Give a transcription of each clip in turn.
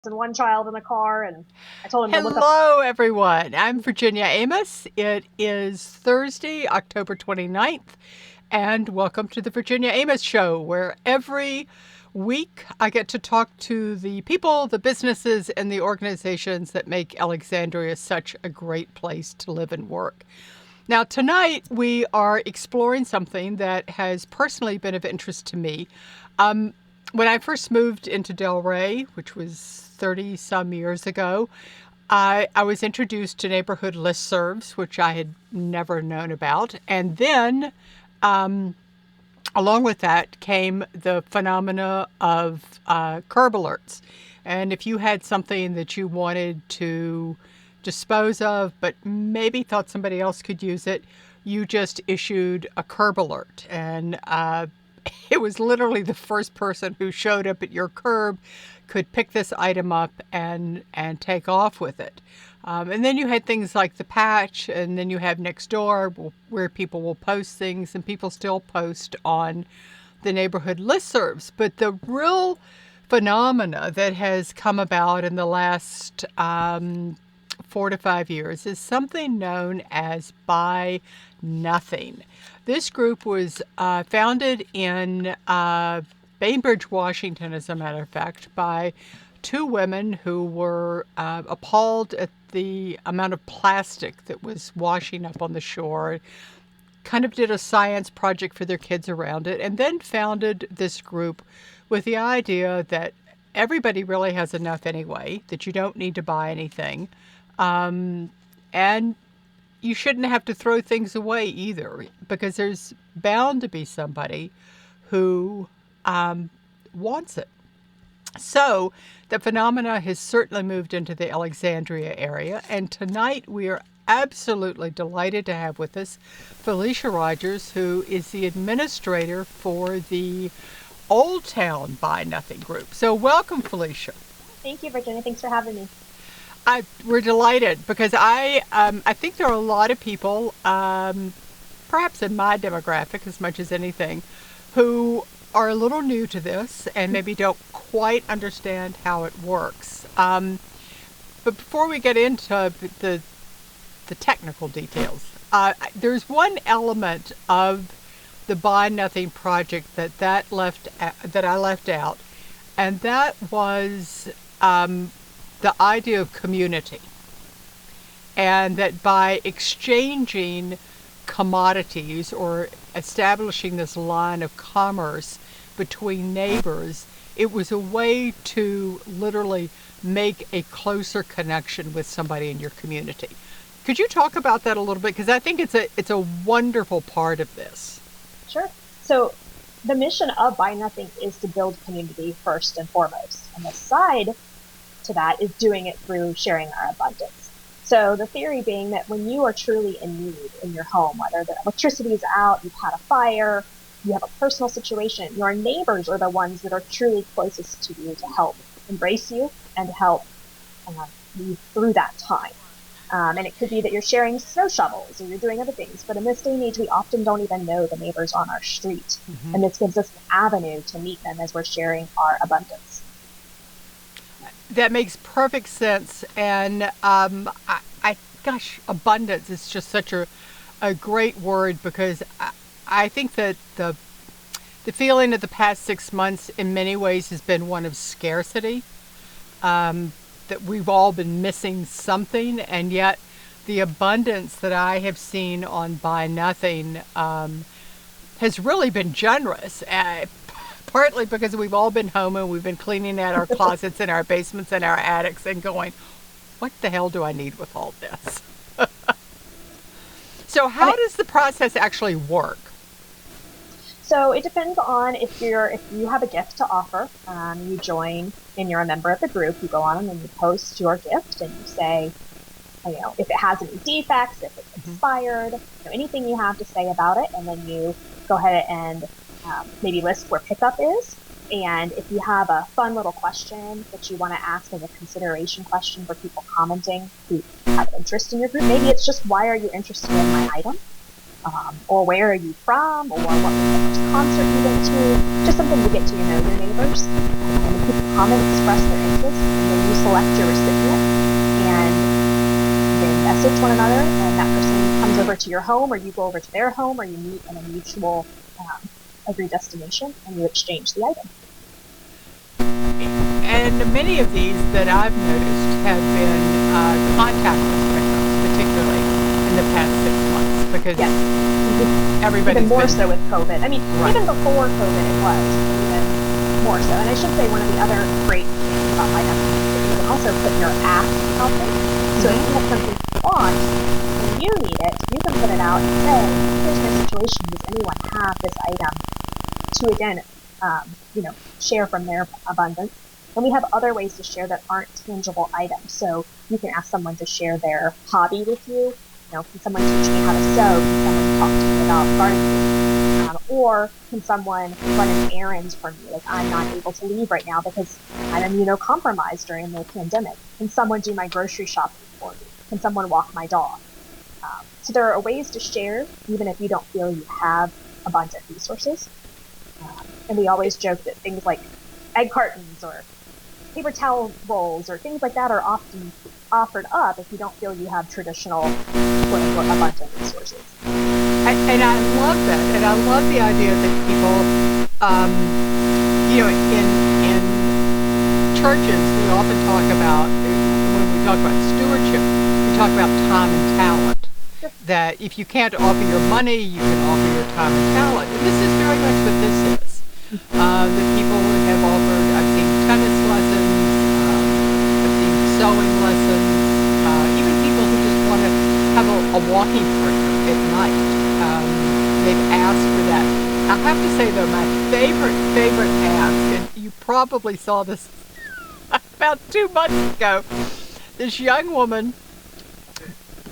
and one child in the car, and I told him to look up. Hello, everyone. I'm Virginia Amos. It is Thursday, October 29th, and welcome to the Virginia Amos Show, where every week I get to talk to the people, the businesses, and the organizations that make Alexandria such a great place to live and work. Now, tonight we are exploring something that has personally been of interest to me. When I first moved into Delray, which was 30 some years ago, I was introduced to neighborhood listservs, which I had never known about. And then, along with that, came the phenomena of curb alerts. And if you had something that you wanted to dispose of, but maybe thought somebody else could use it, you just issued a curb alert. And it was literally the first person who showed up at your curb could pick this item up and take off with it. And then you had things like the patch, and then you have Nextdoor where people will post things, and people still post on the neighborhood listservs. But the real phenomena that has come about in the last 4 to 5 years is something known as Buy Nothing. This group was founded in Bainbridge, Washington, as a matter of fact, by two women who were appalled at the amount of plastic that was washing up on the shore, kind of did a science project for their kids around it, and then founded this group with the idea that everybody really has enough anyway, that you don't need to buy anything. And you shouldn't have to throw things away either, because there's bound to be somebody who wants it. So the phenomena has certainly moved into the Alexandria area, and tonight we are absolutely delighted to have with us Felicia Rogers, who is the administrator for the Old Town Buy Nothing group. So welcome, Felicia. Thank you, Virginia. Thanks for having me. We're delighted because I think there are a lot of people, perhaps in my demographic as much as anything, who are a little new to this and maybe don't quite understand how it works. But before we get into the technical details, there's one element of the Buy Nothing project that I left out, and that was the idea of community, and that by exchanging commodities or establishing this line of commerce between neighbors, it was a way to literally make a closer connection with somebody in your community. Could you talk about that a little bit? Because I think it's a wonderful part of this. Sure. So the mission of Buy Nothing is to build community first and foremost. And the side to that is doing it through sharing our abundance. So the theory being that when you are truly in need in your home, whether the electricity is out, you've had a fire, you have a personal situation, your neighbors are the ones that are truly closest to you to help embrace you and help you through that time. And it could be that you're sharing snow shovels or you're doing other things. But in this day and age, we often don't even know the neighbors on our street. Mm-hmm. And this gives us an avenue to meet them as we're sharing our abundance. That makes perfect sense. And gosh, abundance is just such a great word, because I think that the feeling of the past 6 months in many ways has been one of scarcity. That we've all been missing something, and yet the abundance that I have seen on Buy Nothing has really been generous. Partly because we've all been home and we've been cleaning out our closets and our basements and our attics and going, what the hell do I need with all this? So how does the process actually work? So it depends on if you have a gift to offer, you join and you're a member of the group, you go on and you post your gift and you say, if it has any defects, if it's expired, anything you have to say about it, and then you go ahead and maybe list where pickup is. And if you have a fun little question that you want to ask as a consideration question for people commenting who have an interest in your group, maybe it's just, why are you interested in my item? Or where are you from? Or what was the first concert you went to? Just something to get to know your neighbors. And come and express their interest, and then you select your recipient, and they message one another, and that person comes over to your home, or you go over to their home, or you meet in a mutual agreed destination, and you exchange the item. And many of these that I've noticed have been contactless pickups, particularly in the past 6 months, because yes. everybody's even more so with COVID. I mean, right. Even before COVID it was, even more so. And I should say one of the other great things about Buy Nothing is that you can also put your ask out there. So if you have something you want and you need it, you can put it out and say, here's my situation. Does anyone have this item? To again, share from their abundance. And we have other ways to share that aren't tangible items. So you can ask someone to share their hobby with you. Can someone teach me how to sew? Can someone talk to me about gardening? Or can someone run an errand for me? Like, I'm not able to leave right now because I'm immunocompromised during the pandemic. Can someone do my grocery shopping for me? Can someone walk my dog? So there are ways to share, even if you don't feel you have abundant resources. And we always joke that things like egg cartons or paper towel rolls or things like that are often offered up if you don't feel you have traditional, quote-unquote, abundant resources. And I love that. And I love the idea that people, in churches, we often talk about, when we talk about stewardship, we talk about time and talent. That if you can't offer your money, you can offer your time and talent. And this is very much what this is. The people have offered, I've seen tennis lessons, I've seen sewing lessons, even people who just want to have a walking partner at night. They've asked for that. I have to say, though, my favorite ask, and you probably saw this about 2 months ago, this young woman,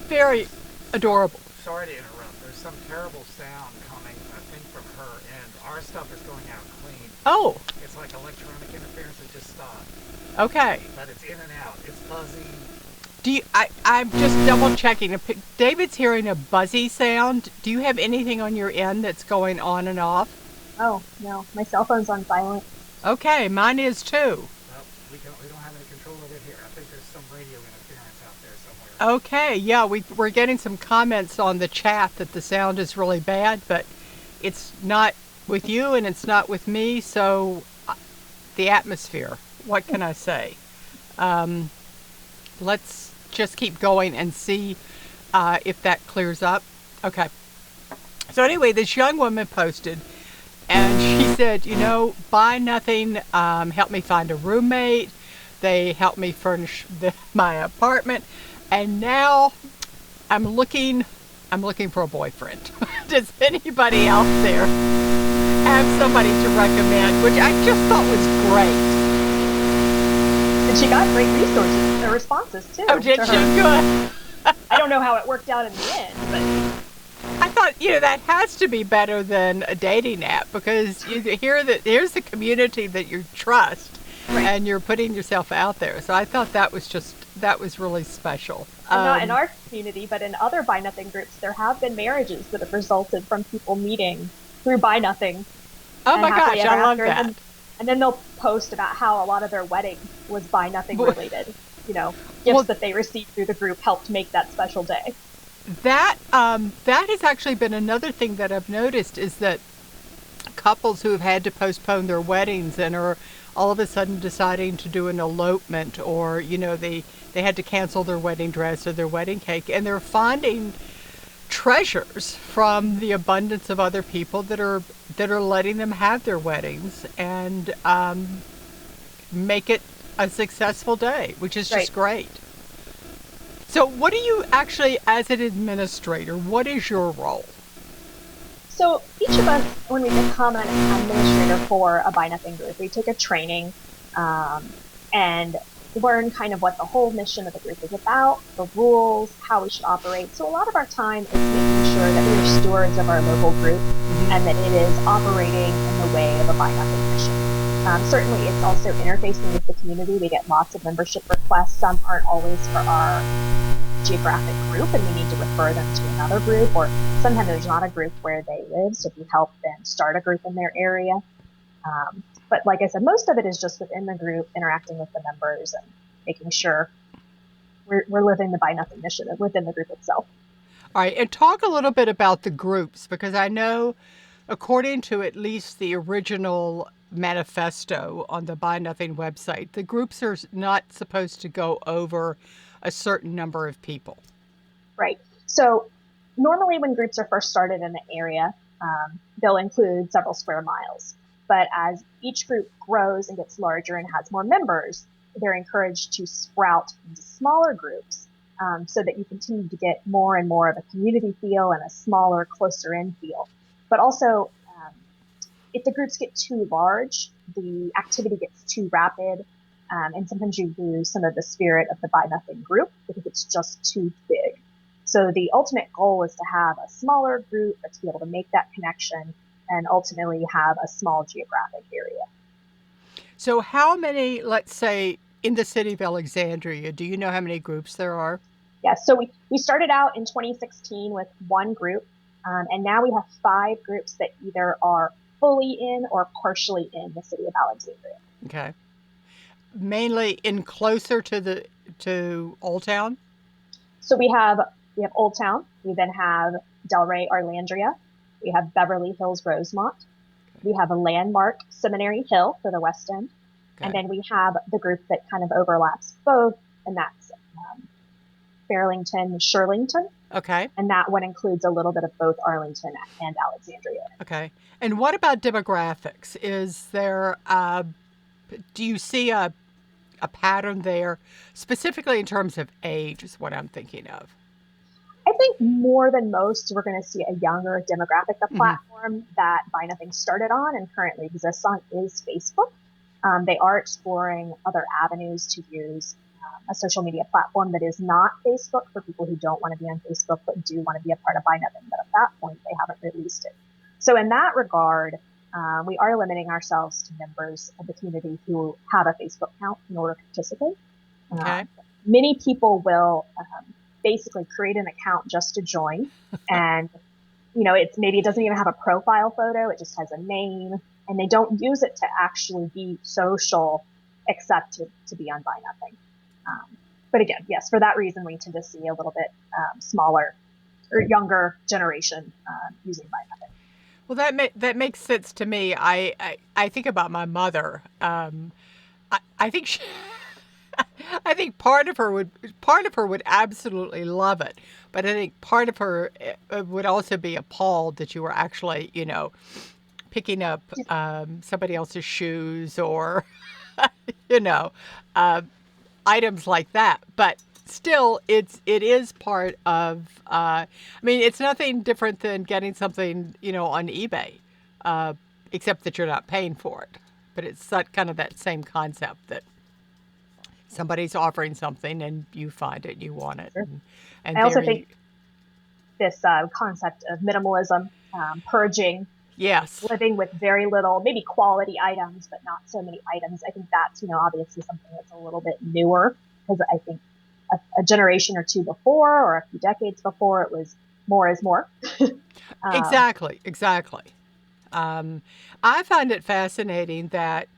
very adorable. Sorry to interrupt. There's some terrible sound coming, I think, from her end. Our stuff is going out clean. Oh. It's like electronic interference that just stopped. Okay. But it's in and out. It's fuzzy. I'm just double checking. David's hearing a buzzy sound. Do you have anything on your end that's going on and off? Oh, no. My cell phone's on silent. Okay, mine is too. Well, we don't have any control of it here. I think there's some radio interference out there somewhere. Okay, yeah, we're getting some comments on the chat that the sound is really bad, but it's not with you and it's not with me, so the atmosphere. What can I say? Let's just keep going and see if that clears up. Okay. So anyway, this young woman posted, and she said, Buy Nothing helped me find a roommate. They helped me furnish my apartment, and now I'm looking for a boyfriend. Does anybody out there have somebody to recommend? Which I just thought was great. And she got great resources, responses too. Oh, did she? Good. I don't know how it worked out in the end, but I thought, that has to be better than a dating app, because you hear that here's the community that you trust, right, and you're putting yourself out there. So I thought that was really special. And not in our community, but in other Buy Nothing groups, there have been marriages that have resulted from people meeting through Buy Nothing. Oh my gosh, I love that. And then they'll post about how a lot of their wedding was Buy Nothing related. Gifts that they received through the group helped make that special day. That has actually been another thing that I've noticed, is that couples who have had to postpone their weddings and are all of a sudden deciding to do an elopement, or they had to cancel their wedding dress or their wedding cake, and they're finding treasures from the abundance of other people that are letting them have their weddings and make it a successful day, which is just great. So what do you actually, as an administrator, what is your role? So each of us, when we become an administrator for a Buy Nothing group, we take a training and learn kind of what the whole mission of the group is about, the rules, how we should operate. So a lot of our time is making sure that we are stewards of our local group and that it is operating in the way of a Buy Nothing mission. Certainly, it's also interfacing with the community. We get lots of membership requests. Some aren't always for our geographic group, and we need to refer them to another group, or sometimes there's not a group where they live, so we help them start a group in their area. But like I said, most of it is just within the group, interacting with the members and making sure we're living the Buy Nothing mission within the group itself. All right, and talk a little bit about the groups, because I know, according to at least the original manifesto on the Buy Nothing website, the groups are not supposed to go over a certain number of people. Right. So normally when groups are first started in the area, they'll include several square miles. But as each group grows and gets larger and has more members, they're encouraged to sprout into smaller groups, so that you continue to get more and more of a community feel and a smaller, closer in feel. But also, if the groups get too large, the activity gets too rapid, and sometimes you lose some of the spirit of the Buy Nothing group because it's just too big. So the ultimate goal is to have a smaller group, but to be able to make that connection and ultimately have a small geographic area. So how many, let's say, in the city of Alexandria, do you know how many groups there are? Yes, so we started out in 2016 with one group, and now we have 5 groups that either are fully in or partially in the city of Alexandria. Okay. Mainly in closer to Old Town? So we have Old Town, we then have Delray Arlandria, we have Beverly Hills Rosemont, we have a landmark Seminary Hill for the West End, and then we have the group that kind of overlaps both, and that's Fairlington, Shirlington. Okay. And that one includes a little bit of both Arlington and Alexandria. Okay. And what about demographics? Is there, do you see a pattern there, specifically in terms of age is what I'm thinking of? I think more than most, we're going to see a younger demographic. The platform that Buy Nothing started on and currently exists on is Facebook. They are exploring other avenues to use a social media platform that is not Facebook for people who don't want to be on Facebook but do want to be a part of Buy Nothing. But at that point, they haven't released it. So in that regard, we are limiting ourselves to members of the community who have a Facebook account in order to participate. Okay. Many people will basically create an account just to join, and maybe it doesn't even have a profile photo; it just has a name, and they don't use it to actually be social, except to be on Buy Nothing. But again, yes, for that reason, we tend to see a little bit smaller or younger generation using Buy Nothing. Well, that makes sense to me. I think about my mother. I think she, I think part of her would absolutely love it, but I think part of her would also be appalled that you were actually, picking up somebody else's shoes or, items like that. But still, it is part of. It's nothing different than getting something, on eBay, except that you're not paying for it. But it's kind of that same concept that somebody's offering something and you find it, you want it. Sure. And I also think this concept of minimalism, purging, yes, living with very little, maybe quality items, but not so many items. I think that's, obviously something that's a little bit newer, because I think a generation or two before, or a few decades before, it was more is more. Exactly. I find it fascinating that,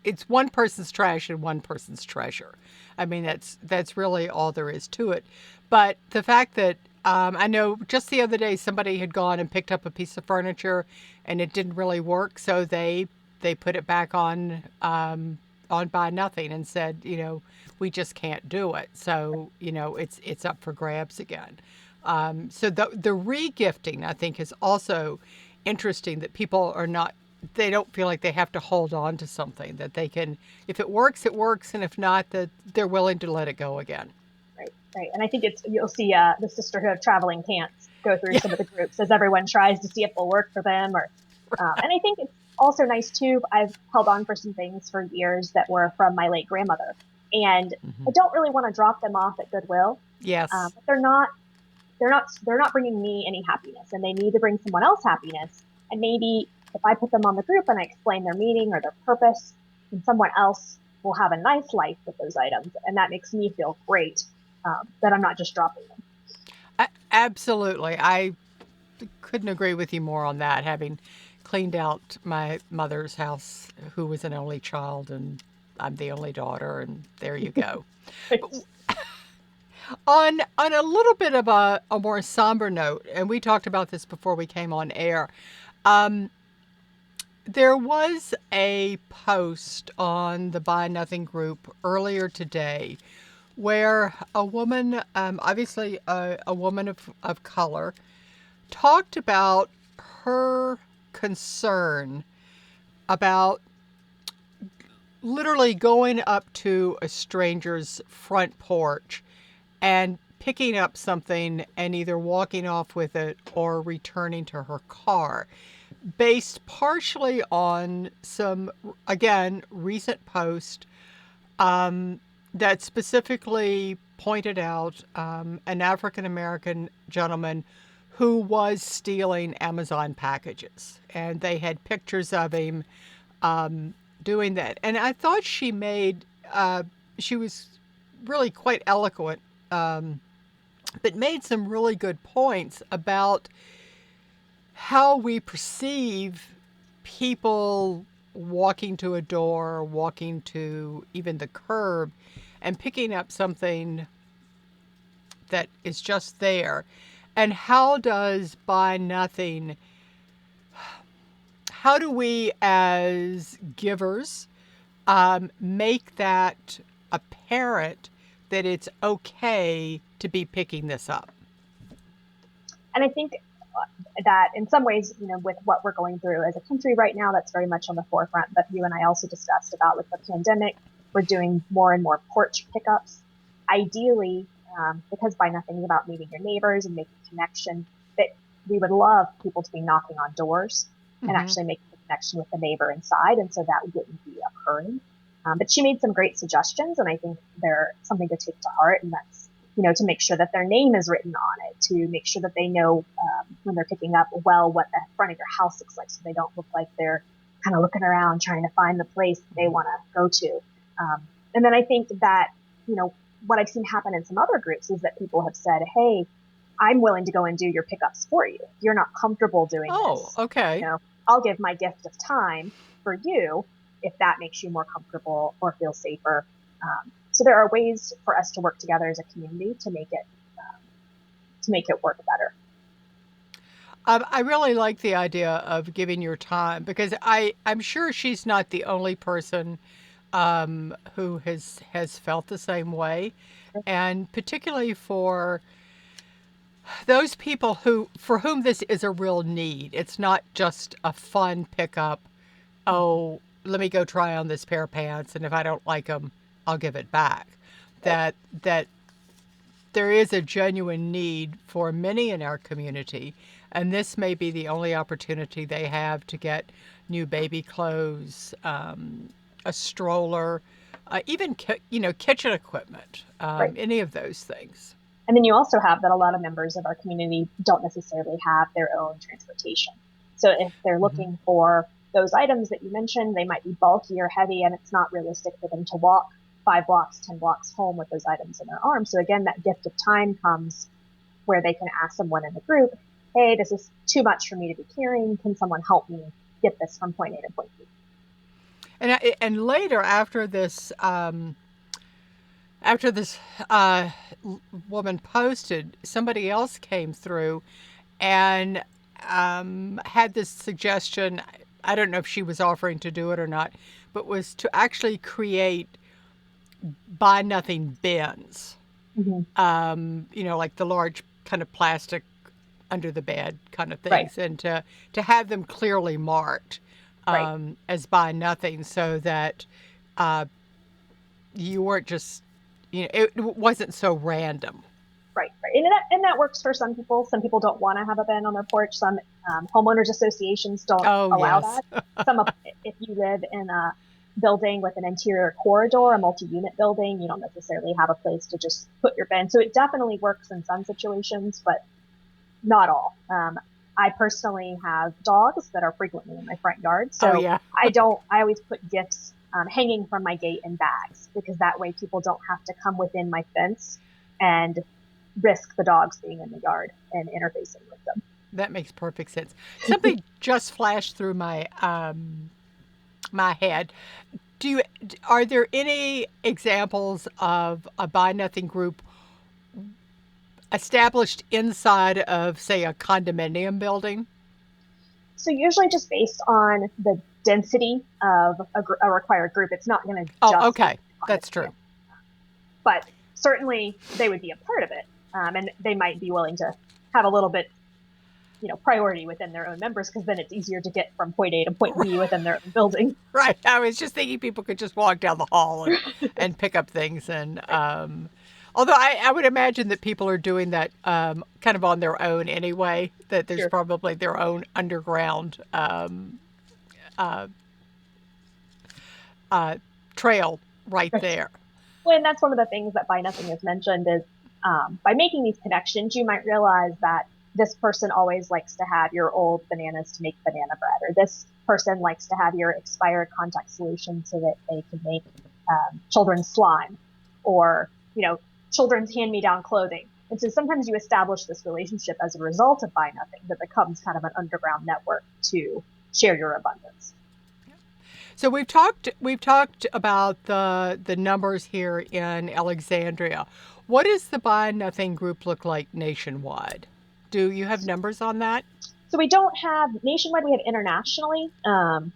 it's one person's trash and one person's treasure. That's really all there is to it. But the fact that I know just the other day somebody had gone and picked up a piece of furniture and it didn't really work, so they put it back on Buy Nothing and said, we just can't do it. So it's up for grabs again. So the re-gifting, I think, is also interesting, that people they don't feel like they have to hold on to something, that they can, if it works, and if not, that they're willing to let it go again. Right. And I think you'll see the Sisterhood of Traveling Pants go through some of the groups as everyone tries to see if they'll work for them. And I think it's also nice too. I've held on for some things for years that were from my late grandmother, and I don't really want to drop them off at Goodwill. Yes. But they're not bringing me any happiness, and they need to bring someone else happiness. And maybe if I put them on the group and I explain their meaning or their purpose, then someone else will have a nice life with those items, and that makes me feel great, that I'm not just dropping them. Absolutely. I couldn't agree with you more on that. Having cleaned out my mother's house, who was an only child, and I'm the only daughter, and there you go. On a little bit of a more somber note, and we talked about this before we came on air, there was a post on the Buy Nothing group earlier today where a woman, obviously a woman of color, talked about her concern about literally going up to a stranger's front porch and picking up something and either walking off with it or returning to her car, based partially on some, again, recent post that specifically pointed out an African American gentleman who was stealing Amazon packages. And they had pictures of him doing that. And I thought she was really quite eloquent, but made some really good points about how we perceive people walking to a door, walking to even the curb, and picking up something that is just there. And how does Buy Nothing, how do we as givers make that apparent that it's okay to be picking this up? And I think that in some ways, with what we're going through as a country right now, that's very much on the forefront. But you and I also discussed about with the pandemic, we're doing more and more porch pickups. Ideally, because Buy Nothing is about meeting your neighbors and making connection, that we would love people to be knocking on doors and actually making a connection with the neighbor inside. And so that wouldn't be occurring. But she made some great suggestions, and I think they're something to take to heart. And that's, to make sure that their name is written on it, to make sure that they know when they're picking up, what the front of your house looks like, so they don't look like they're kind of looking around trying to find the place that they want to go to. And then I think that, what I've seen happen in some other groups is that people have said, hey, I'm willing to go and do your pickups for you. If you're not comfortable doing this. Oh, okay. I'll give my gift of time for you if that makes you more comfortable or feel safer. So there are ways for us to work together as a community to make it work better. I really like the idea of giving your time, because I'm sure she's not the only person who has felt the same way, and particularly for those people for whom this is a real need. It's not just a fun pickup. Oh, let me go try on this pair of pants, and if I don't like them, I'll give it back. That there is a genuine need for many in our community, and this may be the only opportunity they have to get new baby clothes, a stroller, even kitchen equipment, any of those things. And then you also have that a lot of members of our community don't necessarily have their own transportation. So if they're looking for those items that you mentioned, they might be bulky or heavy, and it's not realistic for them to walk 5 blocks, 10 blocks home with those items in their arms. So again, that gift of time comes where they can ask someone in the group, hey, this is too much for me to be carrying. Can someone help me get this from point A to point B? And later, after this woman posted, somebody else came through and had this suggestion. I don't know if she was offering to do it or not, but was to actually create Buy Nothing bins. Like the large kind of plastic under the bed kind of things, and to have them clearly marked as Buy Nothing, so that you weren't just, it wasn't so random. Right. And that works for some people. Some people don't want to have a bin on their porch. Some homeowners associations don't allow that. If you live in a building with an interior corridor, a multi-unit building, you don't necessarily have a place to just put your bin. So it definitely works in some situations, but not all. I personally have dogs that are frequently in my front yard. So I always put gifts hanging from my gate in bags, because that way people don't have to come within my fence and risk the dogs being in the yard and interfacing with them. That makes perfect sense. Something just flashed through my head. Do you Are there any examples of a buy nothing group established inside of, say, a condominium building? So usually just based on the density of a required group, it's not going to Oh, just be okay, that's true. but certainly they would be a part of it, and they might be willing to have a little bit, priority within their own members because then it's easier to get from point A to point B within their own building. Right. I was just thinking people could just walk down the hall and pick up things. And although I would imagine that people are doing that kind of on their own anyway, that there's Sure. probably their own underground trail right there. Well, and that's one of the things that Buy Nothing has mentioned is by making these connections, you might realize that this person always likes to have your old bananas to make banana bread, or this person likes to have your expired contact solution so that they can make children's slime, or children's hand-me-down clothing. And so sometimes you establish this relationship as a result of Buy Nothing that becomes kind of an underground network to share your abundance. So we've talked about the numbers here in Alexandria. What does the Buy Nothing group look like nationwide? Do you have numbers on that? So we don't have nationwide, we have internationally. And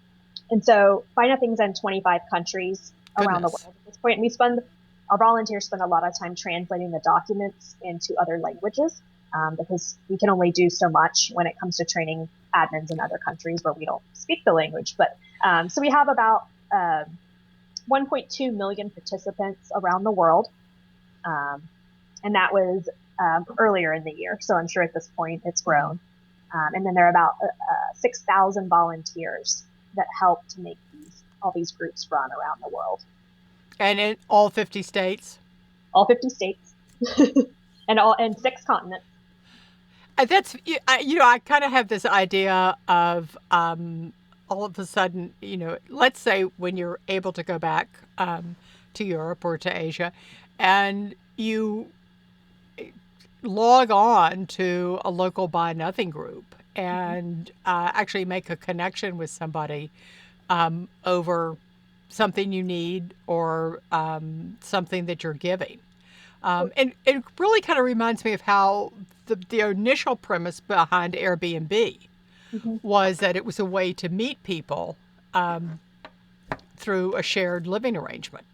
so Buy Nothing's in 25 countries around the world at this point. And our volunteers spend a lot of time translating the documents into other languages because we can only do so much when it comes to training admins in other countries where we don't speak the language. But so we have about 1.2 million participants around the world. And that was earlier in the year. So I'm sure at this point it's grown. And then there are about 6,000 volunteers that help to make all these groups run around the world. And in all 50 states? All 50 states. and 6 continents. That's, I kind of have this idea of all of a sudden, let's say when you're able to go back to Europe or to Asia and you log on to a local Buy Nothing group and actually make a connection with somebody over something you need or something that you're giving. And it really kind of reminds me of how the initial premise behind Airbnb was that it was a way to meet people through a shared living arrangement.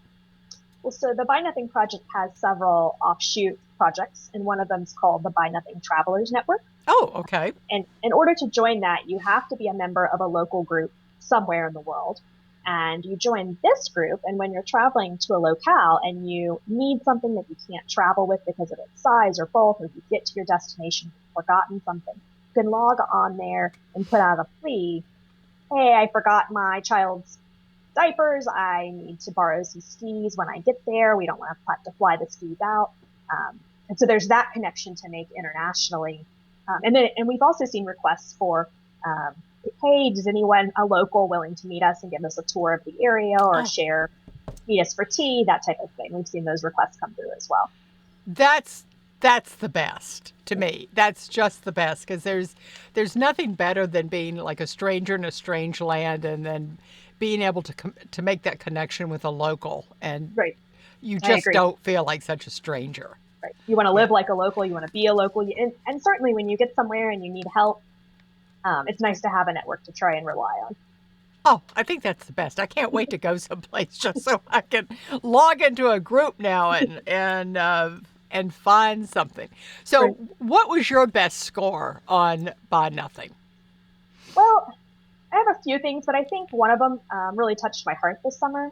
Well, so the Buy Nothing Project has several offshoot projects, and one of them is called the Buy Nothing Travelers Network. Oh, okay. And in order to join that, you have to be a member of a local group somewhere in the world. And you join this group, and when you're traveling to a locale and you need something that you can't travel with because of its size or both, or you get to your destination, you've forgotten something, you can log on there and put out a plea. Hey, I forgot my child's diapers. I need to borrow some skis when I get there. We don't want to have to fly the skis out. And so there's that connection to make internationally. And we've also seen requests for, hey, does anyone, a local, willing to meet us and give us a tour of the area or meet us for tea, that type of thing. We've seen those requests come through as well. That's the best to me. That's just the best because there's nothing better than being like a stranger in a strange land and then being able to make that connection with a local, and right. You just don't feel like such a stranger. Right. You want to live like a local. You want to be a local. And certainly when you get somewhere and you need help, it's nice to have a network to try and rely on. Oh, I think that's the best. I can't wait to go someplace just so I can log into a group now and find something. So right. What was your best score on Buy Nothing? Well, I have a few things, but I think one of them really touched my heart this summer.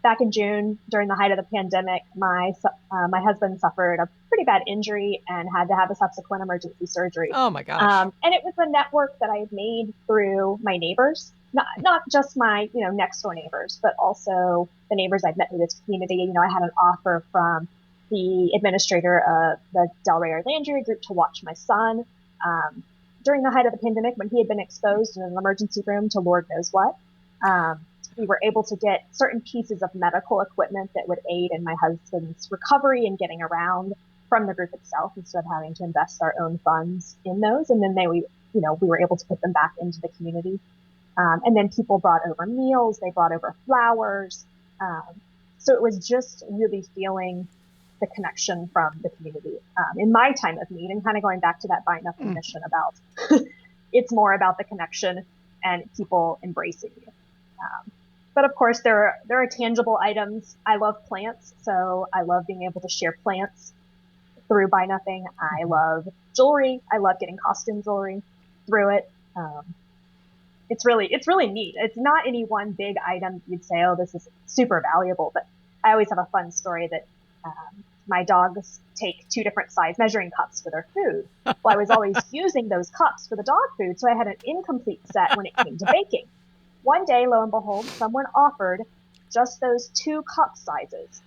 Back in June, during the height of the pandemic, my husband suffered a pretty bad injury and had to have a subsequent emergency surgery. Oh my gosh! And it was a network that I had made through my neighbors, not just my next door neighbors, but also the neighbors I'd met through this community. I had an offer from the administrator of the Delray Alexandria group to watch my son during the height of the pandemic when he had been exposed in an emergency room to Lord knows what. We were able to get certain pieces of medical equipment that would aid in my husband's recovery and getting around. from the group itself instead of having to invest our own funds in those. And then we were able to put them back into the community. And then people brought over meals, they brought over flowers. So it was just really feeling the connection from the community. In my time of need, and kind of going back to that Buy Nothing mission about, it's more about the connection and people embracing you. But of course, there are tangible items. I love plants, so I love being able to share plants through Buy Nothing. I love jewelry. I love getting costume jewelry through it. It's really neat. It's not any one big item you'd say, oh, this is super valuable. But I always have a fun story that my dogs take 2 different size measuring cups for their food. Well, I was always using those cups for the dog food, so I had an incomplete set when it came to baking. One day, lo and behold, someone offered just those 2 cup sizes.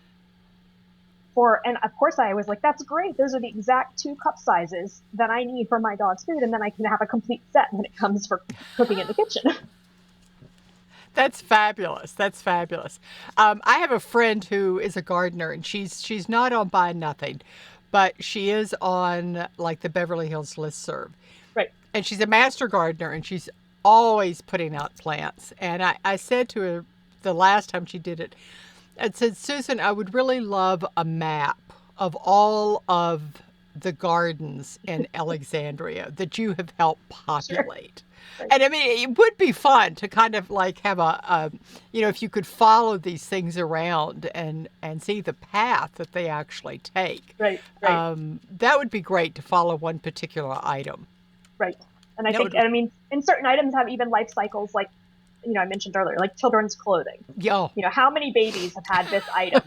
And of course I was like, that's great. Those are the exact 2 cup sizes that I need for my dog's food. And then I can have a complete set when it comes for cooking in the kitchen. That's fabulous. That's fabulous. I have a friend who is a gardener, and she's not on Buy Nothing, but she is on like the Beverly Hills listserv. Right. And she's a master gardener, and she's always putting out plants. And I said to her the last time she did it, I said, Susan, I would really love a map of all of the gardens in Alexandria that you have helped populate. Sure. And I mean, it would be fun to kind of like have if you could follow these things around and see the path that they actually take. Right. That would be great to follow one particular item. Right. And and certain items have even life cycles like, I mentioned earlier, like children's clothing. Yeah. How many babies have had this item?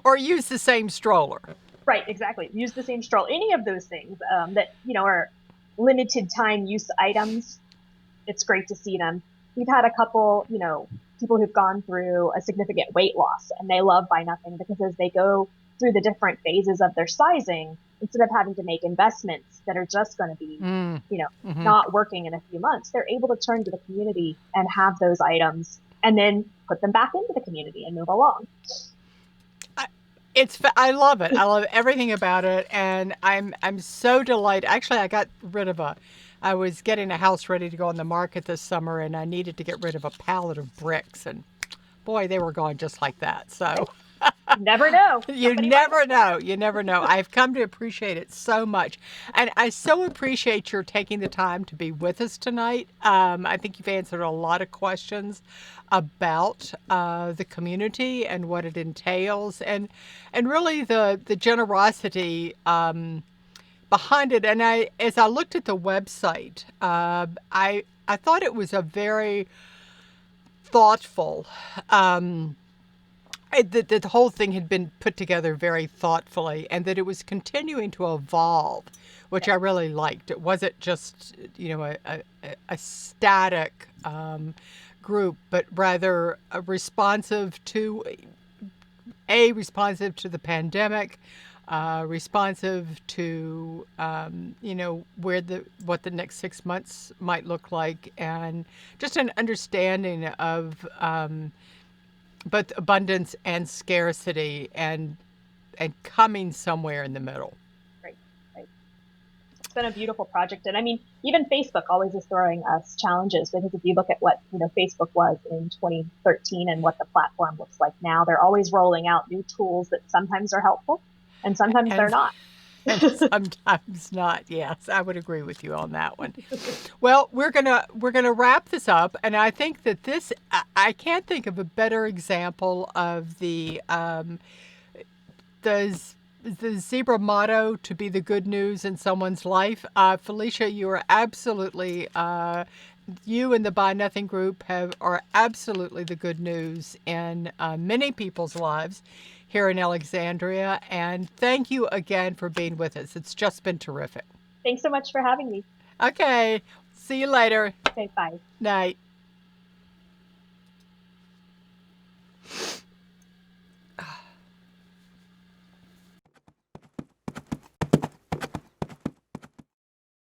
Or use the same stroller. Right, exactly. Use the same stroller. Any of those things that, are limited time use items. It's great to see them. We've had a couple, people who've gone through a significant weight loss, and they love Buy Nothing because as they go through the different phases of their sizing, instead of having to make investments that are just going to be, not working in a few months, they're able to turn to the community and have those items and then put them back into the community and move along. I love it. I love everything about it. And I'm so delighted. Actually, I got rid of I was getting a house ready to go on the market this summer, and I needed to get rid of a pallet of bricks. And boy, they were gone just like that. So you never know. You never know. You never know. I've come to appreciate it so much. And I so appreciate your taking the time to be with us tonight. I think you've answered a lot of questions about the community and what it entails and really the generosity behind it. And as I looked at the website, I thought it was a very thoughtful that the whole thing had been put together very thoughtfully and that it was continuing to evolve, which I really liked. It wasn't just, a static group, but rather responsive to the pandemic, responsive to, what the next 6 months might look like, and just an understanding of both abundance and scarcity and coming somewhere in the middle. Right. It's been a beautiful project. And even Facebook always is throwing us challenges, because if you look at what, Facebook was in 2013 and what the platform looks like now, they're always rolling out new tools that sometimes are helpful and sometimes they're not. And sometimes not. Yes, I would agree with you on that one. Well, we're gonna wrap this up, and I think that I can't think of a better example of the zebra motto to be the good news in someone's life. Felicia, you are absolutely you and the Buy Nothing group are absolutely the good news in many people's lives here in Alexandria. And thank you again for being with us. It's just been terrific. Thanks so much for having me. Okay. See you later. Okay, bye. Night.